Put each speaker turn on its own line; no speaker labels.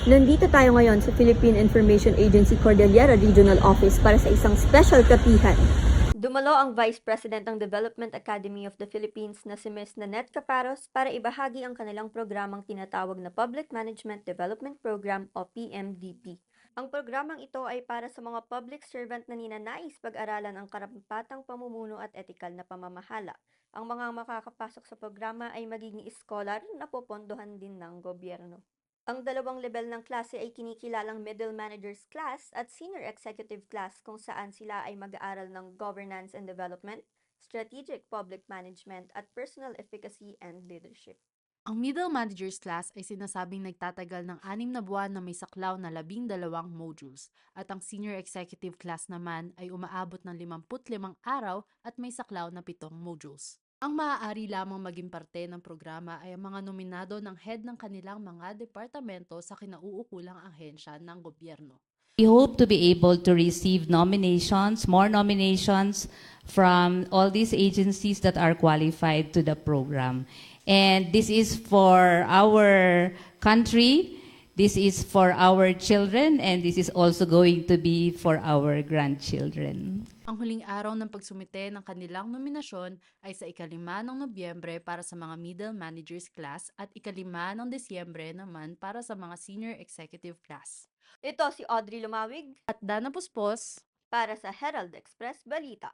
Nandito tayo ngayon sa Philippine Information Agency Cordillera Regional Office para sa isang special kapihan. Dumalo ang Vice President ng Development Academy of the Philippines na si Ms. Nanette Caparos para ibahagi ang kanilang programang tinatawag na Public Management Development Program o PMDP. Ang programang ito ay para sa mga public servant na ninanais pag-aralan ang karampatang pamumuno at etikal na pamamahala. Ang mga makakapasok sa programa ay magiging scholar na popondohan din ng gobyerno. Ang dalawang level ng klase ay kinikilalang Middle Managers Class at Senior Executive Class kung saan sila ay mag-aaral ng Governance and Development, Strategic Public Management at Personal Efficacy and Leadership.
Ang middle managers class ay sinasabing nagtatagal ng 6 na buwan na may saklaw na 12 modules at ang senior executive class naman ay umaabot ng 55 araw at may saklaw na 7 modules. Ang maaari lamang maging parte ng programa ay ang mga nominado ng head ng kanilang mga departamento sa kinauukulang ahensya ng gobyerno.
We hope to be able to receive nominations, more nominations from all these agencies that are qualified to the program. And this is for our country, this is for our children, and this is also going to be for our grandchildren.
Ang huling araw ng pagsumite ng kanilang nominasyon ay sa 5 ng Nobyembre para sa mga middle managers class at 5 ng Disyembre naman para sa mga senior executive class.
Ito si Audrey Lumawig
At Dana Puspos,
para sa Herald Express Balita.